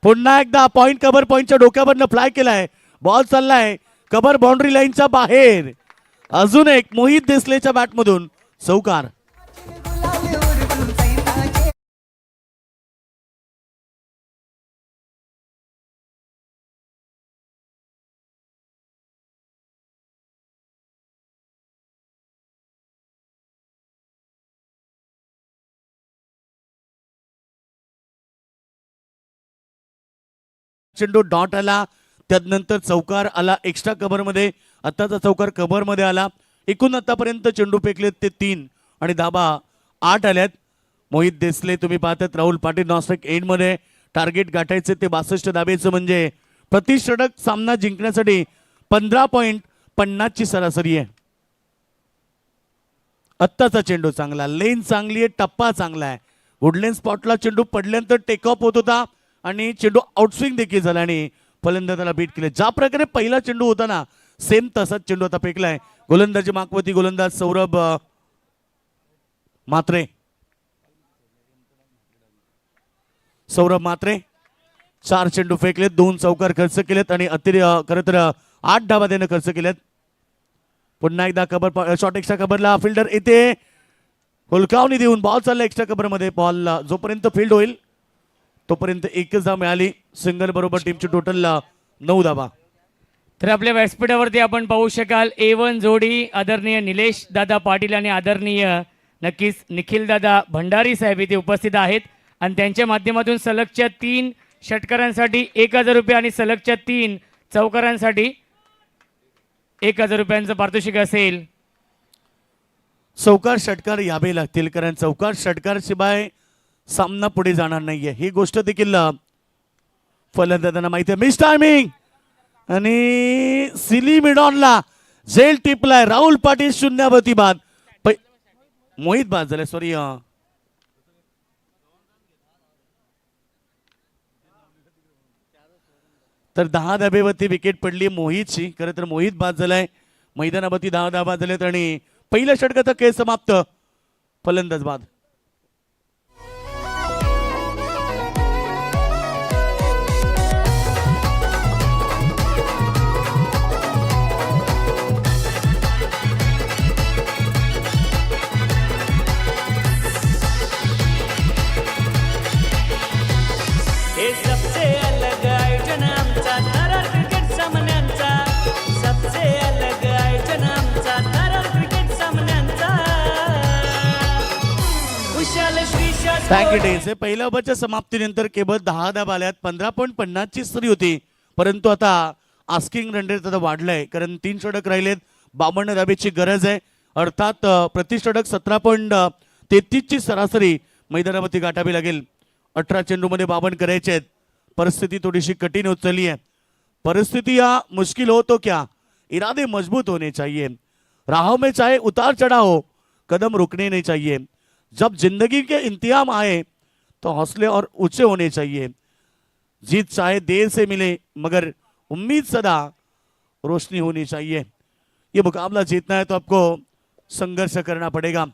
पुन्हा एकदा पॉइंट कव्हर पॉइंटच्या डोक्यावरनं फ्लाय केलाय. बॉल चाललाय कव्हर बाउंड्री लाईनच्या बाहेर. अजून एक मोहित देसलेच्या बॅटमधून चौकार. चेंडू डॉट आला, त्यानंतर चौकार आला एक्स्ट्रा कव्हर मध्ये. आताचा चौकार कव्हर मध्ये आला. एकूण आतापर्यंत चेंडू फेकलेत ते 3 आणि धाबा 8 आल्यात. मोहित देसले तुम्ही पाहतात, राहुल पाटील नॉस्ट्राईक एंड मध्ये. टार्गेट गाठायचे ते 62 धाबेचं म्हणजे प्रतिषेधक सामना जिंकण्यासाठी 15.50 ची सरासरी आहे. आत्ताचा चेंडू चांगला, लेन चांगली आहे, टप्पा चांगला आहे. वुडलेन स्पॉटला चेंडू पडल्यानंतर टेक ऑफ होत होता आणि चेंडू आउटस्विंग देखील झाला आणि फलंदाजाला बीट केले. ज्या प्रकारे पहिला चेंडू होता ना, सेम तसाच चेंडू आता फेकलाय. गोलंदाजी मागवती गोलंदाज सौरभ मात्रे. सौरभ मात्रे 4 चेंडू फेकलेत, 2 चौकार खर्च केलेत आणि खरं तर 8 धावा त्याने खर्च केलेत. पुन्हा एकदा कबर शॉट एक्स्ट्रा कबरला फिल्डर येते, हुलकावणी देऊन बॉल चालला एक्स्ट्रा कबर मध्ये. बॉल जोपर्यंत फील्ड होईल तोपर्यंत एकच धाव मिळाली. सिंगल बरोबर टीमची टोटल 9 धावा. तर आपल्या व्यासपीठावरती आपण पाहू शकाल A1 जोडी आदरणीय निलेश दादा पाटील आणि आदरणीय नक्कीच निखिल दादा भंडारी साहेब इथे उपस्थित आहेत आणि त्यांच्या माध्यमातून सलगच्या 3 षटकारांसाठी 1000 रुपये आणि सलगच्या 3 चौकारांसाठी 1000 रुपयांचं पारितोषिक असेल. चौकार षटकार यावे लागतील, कारण चौकार षटकार शिवाय सामना पुढे जाणार नाहीये. ही गोष्ट देखील फलंदाजांना माहिती आहे. मिस टायमिंग आणि सिली मिडॉनला झेल टिपलाय. राहुल पाटील शून्यावरती बाद. मोहित बाद झाले, सॉरी. तर 10 धाब्यावरती विकेट पडली मोहितची. खरं तर मोहित बाद झालाय. मैदानावरती 10 धाबा झालेत आणि पहिल्या षटकाचा खेळ समाप्त. फलंदाज बाद. Thank you days. पहिल्या ओव्हरच्या समाप्तीनंतर केवळ 10 धावा आल्यात. 15.50 ची सरी होती, परंतु आता आस्किंग रन रेट आता वाढलंय, कारण 3 षटक राहिलेत. 52 धावेची गरज आहे. अर्थात प्रतिषटक 17.33 ची सरासरी मैदानावरती गाठावी लागेल. 18 चेंडूमध्ये 52 करायचे आहेत. परिस्थिती थोडीशी कठीण होत चालली है. परिस्थिति या मुश्किल हो तो क्या, इरादे मजबूत होने चाहिए. राहों में चाहे उतार चढ़ाव हो, कदम रुकने नहीं चाहिए. जब जिंदगी के इम्तिहान आए तो हौसले और ऊंचे होने चाहिए. जीत चाहे देर से मिले मगर उम्मीद सदा रोशनी होनी चाहिए. ये मुकाबला जीतना है तो आपको संघर्ष करना पडेगा.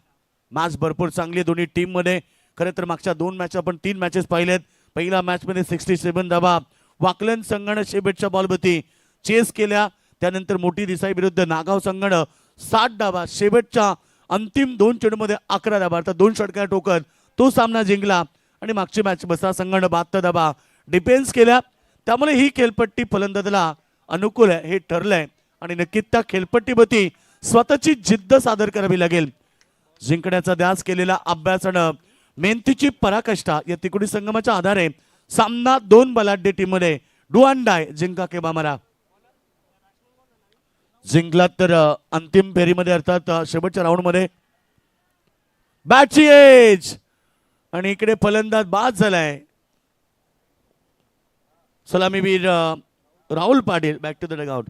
मॅच भरपूर चांगली आहे दोन्ही टीम मध्ये. खरं तर मागच्या 2 मॅच आपण 3 मॅचेस पाहिलेत. पहिल्या मॅच मध्ये 67 धावा वाकलन संघाने शेवटच्या बॉलवरती चेस केल्या. त्यानंतर मोठी देसाई विरुद्ध नागाव संघाने 60 धावा शेवटच्या अंतिम 2 चेंडूमध्ये 11 धावा अर्थात 2 षटकार ठोकत तो सामना जिंकला. आणि मागची मॅच बसा संघाने 72 धावा डिफेन्स केल्या. त्यामुळे ही खेळपट्टी फलंदाजाला अनुकूल आहे हे ठरलंय आणि नक्कीच त्या खेळपट्टीवरती स्वतःची जिद्द सादर करावी लागेल. जिंकण्याचा ध्यास केलेला अभ्यासानं मेहनतीची पराकाष्ठा या तिकोडी संगमाच्या आधारे सामना 2 बलाढ्य टीम मध्ये डू अँड डाय जिंका किंवा मरा. जिंकलात तर अंतिम फेरीमध्ये अर्थात शेवटच्या राऊंड मध्ये बॅटची एज आणि इकडे फलंदाज बाद झालाय. सलामीवीर Rahul Patil back to the dugout.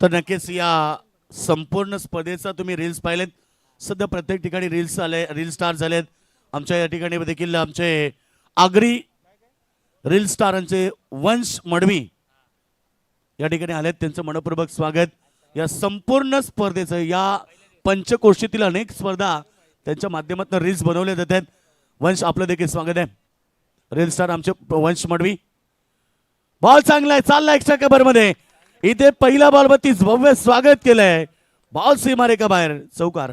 तर नक्कीच या संपूर्ण स्पर्धेचा तुम्ही रील्स पाहिलेत. सध्या प्रत्येक ठिकाणी रील्स आले, रील स्टार झालेत. आमच्या या ठिकाणी देखील आमचे आगरी रील स्टारांचे वंश मडवी या ठिकाणी आलेत. त्यांचं मनपूर्वक स्वागत. या संपूर्ण स्पर्धेचं या पंचकोशीतील अनेक स्पर्धा त्यांच्या माध्यमातून रील्स बनवले जातात. वंश आपलं देखील स्वागत आहे. रील स्टार आमचे वंश मडवी. बॉल चांगला आहे चालला एक्स्ट्रा कव्हर मध्ये. इथे पहिला बॉल वरती भव्य स्वागत केलंय. बॉल सीमारेखा बाहेर चौकार.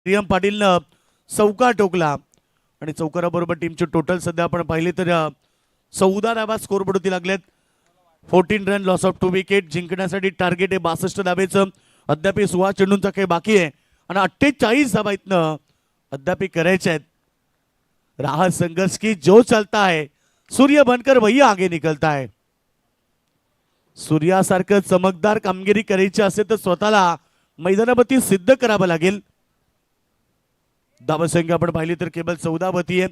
प्रियम पाटीलनं चौकार टोकला आणि चौकाराबरोबर टीमची टोटल सध्या आपण पाहिली तर 14 धावा स्कोरबोर्डवरती लागलेत. 14 रन लॉस ऑफ 2 विकेट. जिंकण्यासाठी टार्गेट आहे 62 धावेचं. अद्याप 16 चेंडूंचा काही बाकी आहे आणि 48 धावा इथनं अद्याप करायच्या आहेत. राहत संघर्ष की जो चलता है सूर्य बनकर वही आगे निकलता है. सूर्यासारखं चमकदार कामगिरी करायची असेल तर स्वतःला मैदानावरती सिद्ध करावं लागेल. धावसंख्या आपण पाहिली तर केवळ 14 वरती आहे.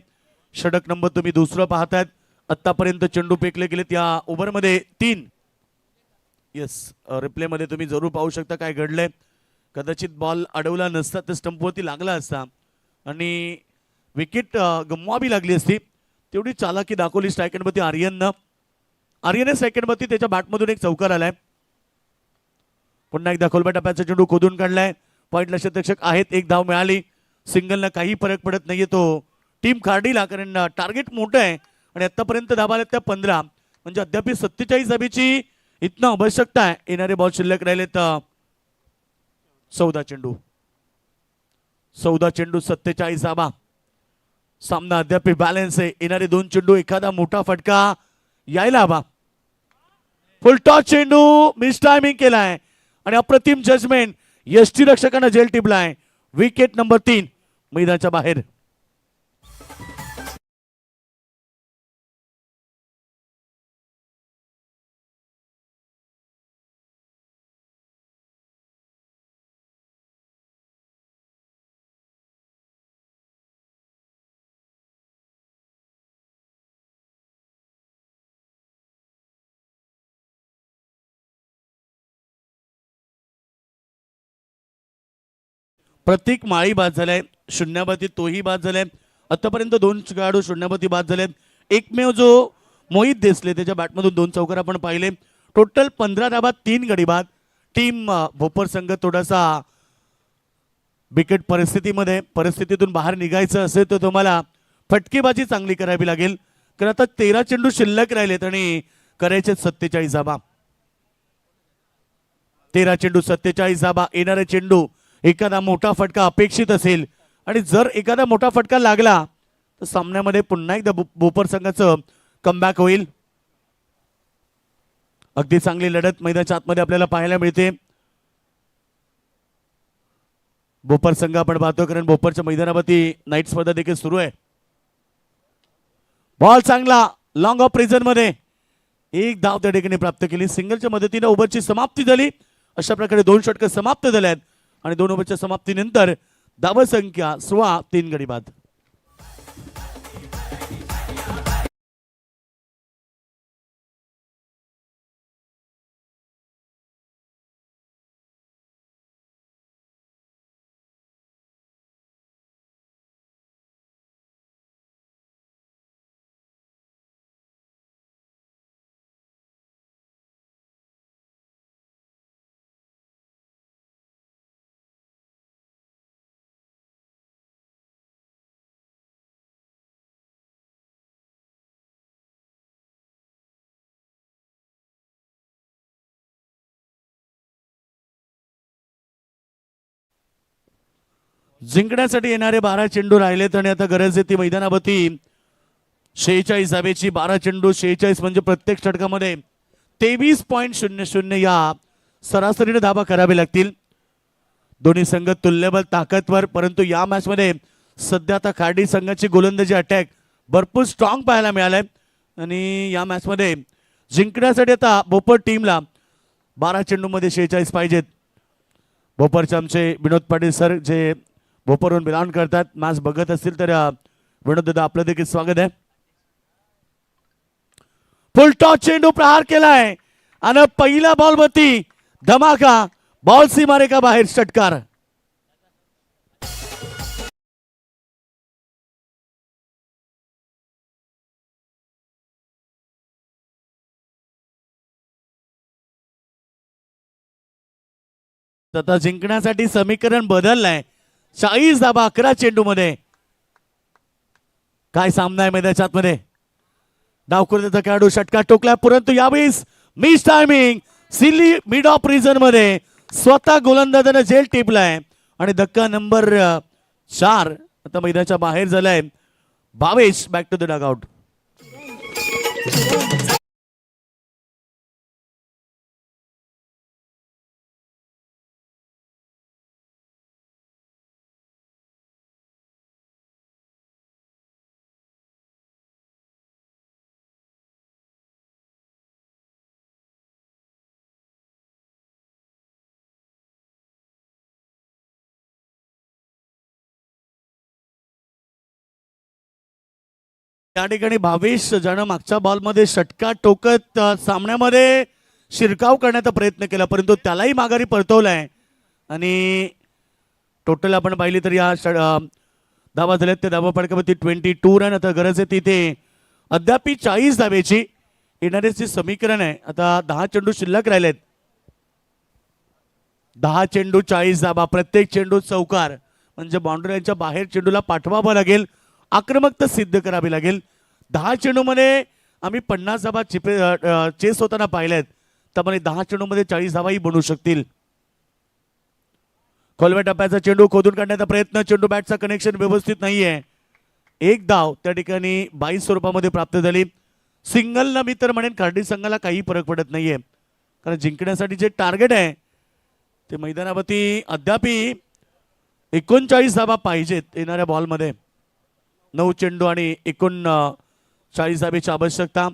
षटक नंबर तुम्ही दुसरं पाहतायत. आतापर्यंत चेंडू फेकले गेलेत या ओव्हरमध्ये 3. येस रिप्ले मध्ये तुम्ही जरूर पाहू शकता काय घडलंय. कदाचित बॉल अडवला नसता तर स्टंपवरती लागला असता आणि विकेट गमवावी लागली असती. तेवढी चालाकी दाखवली स्ट्रायकरवरती आर्यननं. आर्यने सेकंडवरती त्याच्या बॅटमधून एक चौकार आलाय. पुन्हा एकदा खोलब्या टप्प्याचा चेंडू खोदून काढलाय. पॉईंट लक्षात आहेत. 1 धाव मिळाली. सिंगलनं काही फरक पडत नाहीये तो टीम खार्डीला कारण टार्गेट मोठं आहे आणि आतापर्यंत धावा आल्या त्या 15 म्हणजे अद्याप 47 धाबीची इथनं आवश्यकता आहे. येणारे बॉल शिल्लक राहिले तर 14 चेंडू 47 धाबा. सामना अद्याप बॅलन्स आहे. येणारे 2 चेंडू एखादा मोठा फटका यायला हवा. फुल टॉस चेंडू मिस टायमिंग केलाय आणि अप्रतिम जजमेंट. यष्टीरक्षकानं जेल टिपलाय. विकेट नंबर 3 मैदानाच्या बाहेर. प्रत्येक माळी बाद झालाय. शून्यावरती तोही बाद झालाय. आतापर्यंत 2 खेळाडू शून्यावरती बाद झालेत. एकमेव जो मोहित देसले त्याच्या बॅटमधून 2 चौकार आपण पाहिले. टोटल 15 धावा 3 गडी बाद. टीम भोपर संघ थोडासा विकेट परिस्थितीतून बाहेर निघायचं असेल तर तुम्हाला फटकेबाजी चांगली करावी लागेल. कारण आता 13 चेंडू शिल्लक राहिलेत आणि करायचे 47 धावा. 13 चेंडू 47 धाबा. येणारे चेंडू एखादा मोठा फटका अपेक्षित असेल आणि जर एखादा मोठा फटका लागला तर सामन्यामध्ये पुन्हा एकदा बोपर संघाचं कमबॅक होईल. अगदी चांगली लढत मैदानाच्या आतमध्ये आपल्याला पाहायला मिळते. बोपर संघ आपण पाहतो कारण बोपरच्या मैदानावरती नाईट स्पर्धा देखील सुरू आहे. बॉल चांगला लॉंग ऑफ प्रिझन मध्ये एक धाव त्या ठिकाणी प्राप्त केली. सिंगलच्या मदतीने ओव्हरची समाप्ती झाली. अशा प्रकारे 2 षटकं समाप्त झाल्यात आणि 2 ओव्हरच्या समाप्तीनंतर धावसंख्या 16 3 गडी बाद. जिंकण्यासाठी येणारे 12 चेंडू राहिलेत आणि आता गरज आहे ती मैदानावरती 46 धावेची. 12 चेंडू 46 म्हणजे प्रत्येक षटकामध्ये 23.00 या सरासरीने धावा करावे लागतील. दोन्ही संघ तुल्यबल ताकदवर, परंतु या मॅच मध्ये सध्या आता खार्डी संघाची गोलंदाजी अटॅक भरपूर स्ट्रॉंग पाहायला मिळालाय आणि या मॅच मध्ये जिंकण्यासाठी आता बोपर टीमला 12 चेंडू मध्ये 46 पाहिजेत. बोपरचे आमचे विनोद पाटील सर जे भोपरहून बिलॉंग करतात, मॅच बघत असतील तर विनोद दादा आपलं देखील स्वागत आहे. फुल टॉस चेंडू प्रहार केलाय आणि पहिला बॉल वरती धमाका. बॉल सीमारेखा बाहेर षटकार. आता जिंकण्यासाठी समीकरण बदललंय. 40 धाबा 11 चेंडू मध्ये. काय सामना आहे मैदानाच्या आतमध्ये. डावकुर्त्याचा खेळाडू षटकार टोकला, परंतु यावेळेस miss timing. Silly mid off region मध्ये स्वतः गोलंदाजाने झेल टिपलाय आणि धक्का नंबर 4 आता मैदानाच्या बाहेर झालाय. Bhavesh back to the dugout. त्या ठिकाणी भावेश ज्यानं मागच्या बॉलमध्ये षटका टोकत सामन्यामध्ये शिरकाव करण्याचा प्रयत्न केला, परंतु त्यालाही माघारी परतवलाय आणि टोटल आपण पाहिली तर या धावा झाल्यात त्या धावा फटकावरती 22 रन. आता गरज आहे तिथे अद्याप 40 धावेची. येणाऱ्याचे समीकरण आहे आता 10 चेंडू शिल्लक राहिलेत. 10 चेंडू 40 धावा. प्रत्येक चेंडू चौकार म्हणजे बाउंड्रीच्या बाहेर चेंडूला पाठवावं लागेल. आक्रमकता सिद्ध करावी लागेल. 10 चेंडूमध्ये आम्ही 50 धावा चेस होताना पाहिल्यात, त्यामुळे 10 चेंडूमध्ये 40 धावाही बनवू शकतील. खोलव्या टप्प्याचा चेंडू खोदून काढण्याचा प्रयत्न. चेंडू बॅटचा कनेक्शन व्यवस्थित नाहीये. एक धाव त्या ठिकाणी 22 स्वरूपामध्ये प्राप्त झाली. सिंगल न मी तर म्हणेन खार्डी संघाला काही फरक पडत नाहीये, कारण जिंकण्यासाठी जे टार्गेट आहे ते मैदानावरती अद्याप 39 धावा पाहिजेत येणाऱ्या बॉलमध्ये. 9 चेंडू आणि 39 धावेची आवश्यकता.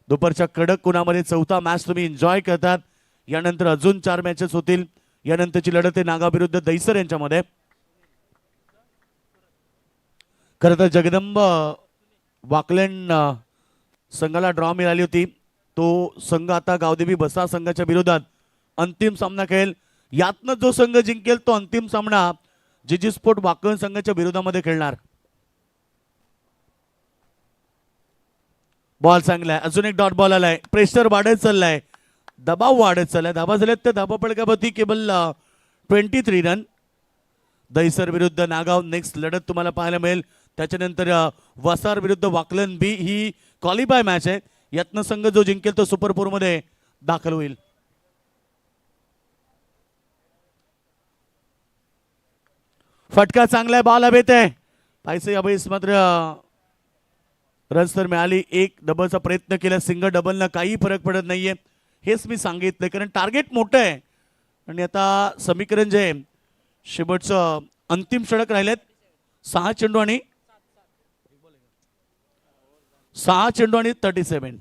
दुपारच्या कडक कुणामध्ये चौथा मॅच तुम्ही एन्जॉय करतात. यानंतर अजून 4 मॅचेस होतील. यानंतरची लढत आहे नागाव विरुद्ध दैसर यांच्यामध्ये. खरं तर जगदंब वाकलँड संघाला ड्रॉ मिळाली होती. तो संघ आता गावदेवी बसा संघाच्या विरोधात अंतिम सामना खेळेल. यातनं जो संघ जिंकेल तो अंतिम सामना जीजी स्पोर्ट वाकलँड संघाच्या विरोधामध्ये खेळणार. बॉल चांगला आहे. अजून एक डॉट बॉल आलाय. प्रेशर वाढत चाललाय, दबाव वाढत चाललाय. धाबा झाल्यात त्या धाबा पडक्यावरती केवळ 23 रन. दैसर विरुद्ध नागाव नेक्स्ट लढत तुम्हाला पाहायला मिळेल. त्याच्यानंतर वसार विरुद्ध वाकलन बी ही क्वालिफाय मॅच आहे. यातनं संघ जो जिंकेल तो सुपर 4 मध्ये दाखल होईल. फटका चांगला आहे, बॉल हवेत आहे. पैसे अभेस मात्र रन्स तर मिळाली. एक डबलचा प्रयत्न केला, सिंगल डबलनं काही फरक पडत नाहीये. हेच मी सांगितलं, कारण टार्गेट मोठं आहे. आणि आता समीकरण जे आहे, शेवटचं अंतिम षटक राहिलेत. 6 चेंडू आणि 37.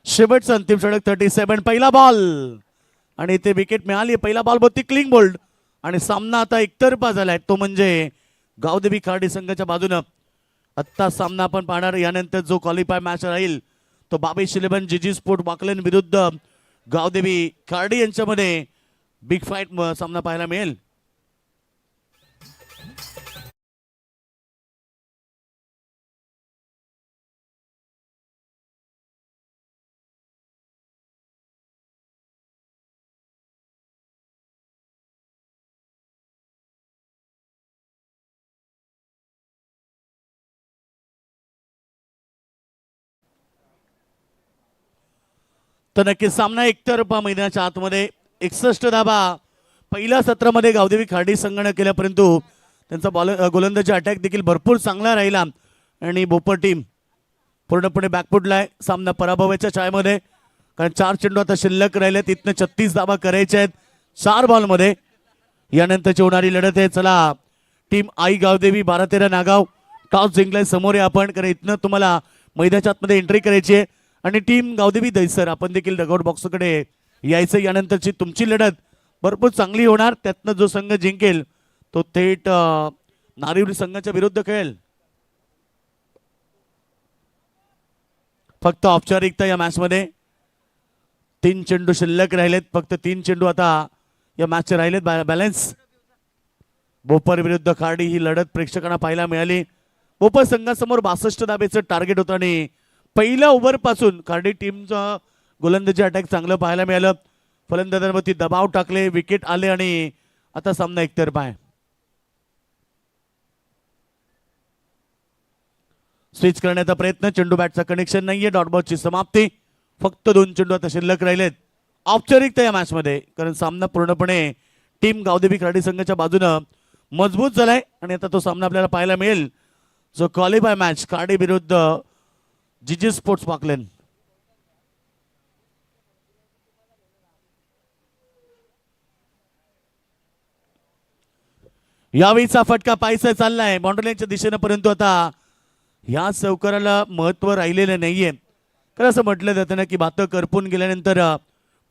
शेवटचं अंतिम षटक 37. पहिला बॉल आणि ते विकेट मिळाली. पहिला बॉल होती क्लिंग बोल्ड आणि सामना आता एकतर्फा झालाय, तो म्हणजे गावदेवी खर्डी संघाच्या बाजूनं. आत्ता सामना आपण पाहणार. यानंतर जो क्वालिफाय मॅच राहील तो 22-11 जीजी स्पोर्ट वाकलन विरुद्ध गावदेवी खर्डी यांच्यामध्ये बिग फाईट सामना पाहायला मिळेल. तर नक्कीच सामना एकतर्फा मैदानाच्या आतमध्ये. 61 धाबा पहिल्या सत्रामध्ये गावदेवी खर्डी संघाने केल्या, परंतु त्यांचा गोलंदाजी अटॅक देखील भरपूर चांगला राहिला आणि बोपर टीम पूर्णपणे बॅकफुटला आहे. सामना पराभवाच्या छायेमध्ये, कारण 4 चेंडू आता शिल्लक राहिले. तिथनं 36 धाबा करायचे आहेत 4 बॉलमध्ये. यानंतरची होणारी लढत आहे. चला टीम आई गावदेवी 12-13 नागाव टॉस जिंकलाय. समोर आहे आपण, कारण इथनं तुम्हाला मैदानाच्या आतमध्ये एंट्री करायची आहे. आणि टीम गावदेवी दैसर आपण देखील डगआउट बॉक्सकडे यायचं. यानंतरची तुमची लढत भरपूर चांगली होणार. त्यातनं जो संघ जिंकेल तो थेट नारिवली संघाच्या विरुद्ध खेळेल. फक्त औपचारिकता या मॅच मध्ये. 3 चेंडू शिल्लक राहिलेत. फक्त 3 चेंडू आता या मॅचचे राहिलेत बॅलन्स. बोपर विरुद्ध खर्डी ही लढत प्रेक्षकांना पाहायला मिळाली. बोपर संघासमोर 62 धाबेचं टार्गेट होतं आणि पहिल्या ओव्हर पासून खर्डी टीमचं गोलंदाजी अटॅक चांगलं पाहायला मिळालं. फलंदाजांवरती दबाव टाकले, विकेट आले आणि आता सामना एकतर्फा आहे. स्विच करण्याचा प्रयत्न, चेंडू बॅटचा कनेक्शन नाहीये. डॉट बॉलची समाप्ती. फक्त 2 चेंडू आता शिल्लक राहिलेत. औपचारिकता या मॅच मध्ये, कारण सामना पूर्णपणे टीम गावदेवी खर्डी संघाच्या बाजूनं मजबूत झालाय आणि आता तो सामना आपल्याला पाहायला मिळेल जो क्वालिफाय मॅच खर्डी विरुद्ध जीजी स्पोर्ट्स वाकलन. यावेळीचा फटका पायसा चाललाय बाउंड्रीच्या दिशेनं, परंतु आता या चौकाराला महत्व राहिलेलं नाहीये. तर असं म्हटलं जातं ना की भातं करपून गेल्यानंतर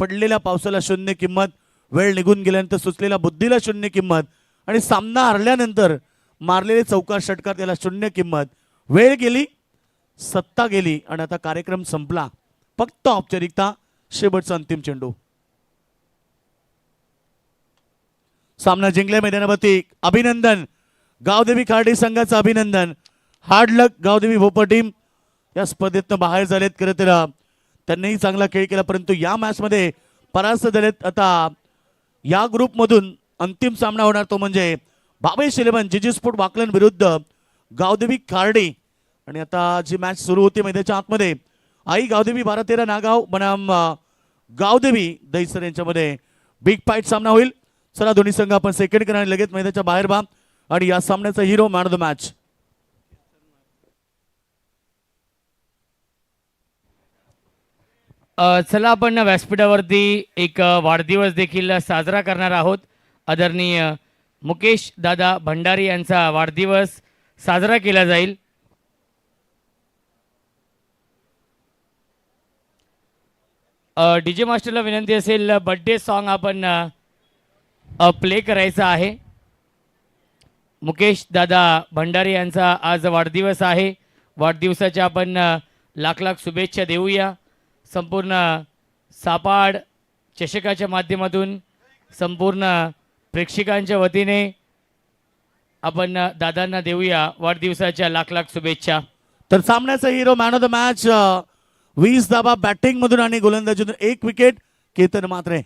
पडलेल्या पावसाला शून्य किंमत, वेळ निघून गेल्यानंतर सुचलेल्या बुद्धीला शून्य किंमत आणि सामना हरल्यानंतर मारलेले चौकार षटकार त्याला शून्य किंमत. वेळ गेली, सत्ता गेली आणि आता कार्यक्रम संपला. फक्त औपचारिकता, शेवटचा अंतिम चेंडू. सामना जिंकल्या मैदानावरती. अभिनंदन गावदेवी खर्डी संघाचं, अभिनंदन. हार्ड लक गावदेवी भोपर टीम या स्पर्धेतनं बाहेर झालेत. खरं तर त्यांनीही चांगला खेळ केला, परंतु या मॅच मध्ये परास्त झालेत. आता या ग्रुपमधून अंतिम सामना होणार तो म्हणजे 22-11 जीजी स्पोर्ट वाकलन विरुद्ध गावदेवी खर्डी. आणि आता जी मॅच सुरू होती मैदानाच्या आतमध्ये, आई गावदेवी 12-13 नागाव बनाम गावदेवी दैसर यांच्यामध्ये बिग फाईट सामना होईल. चला दोन्ही संघ आपण सेकंड करणार लगेच मैदानाच्या बाहेर बा. आणि या सामन्याचा hero man of the match. चला आपण व्यासपीठावरती एक वाढदिवस देखील साजरा करणार आहोत. आदरणीय मुकेश दादा भंडारी यांचा वाढदिवस साजरा केला जाईल. डीजे मास्टरला विनंती असेल बर्थडे सॉन्ग आपण प्ले करायचा आहे. मुकेश दादा भंडारे यांचा आज वाढदिवस आहे. वाढदिवसाच्या आपण लाख लाख शुभेच्छा देऊया. संपूर्ण सापाड चषकाच्या माध्यमातून संपूर्ण प्रेक्षकांच्या वतीने आपण दादांना देऊया वाढदिवसाच्या लाख लाख शुभेच्छा. तर सामन्याचा hero man of the match 20 धावा बॅटिंग मधून आणि गोलंदाजीतून 1 विकेट केतन मात्रे.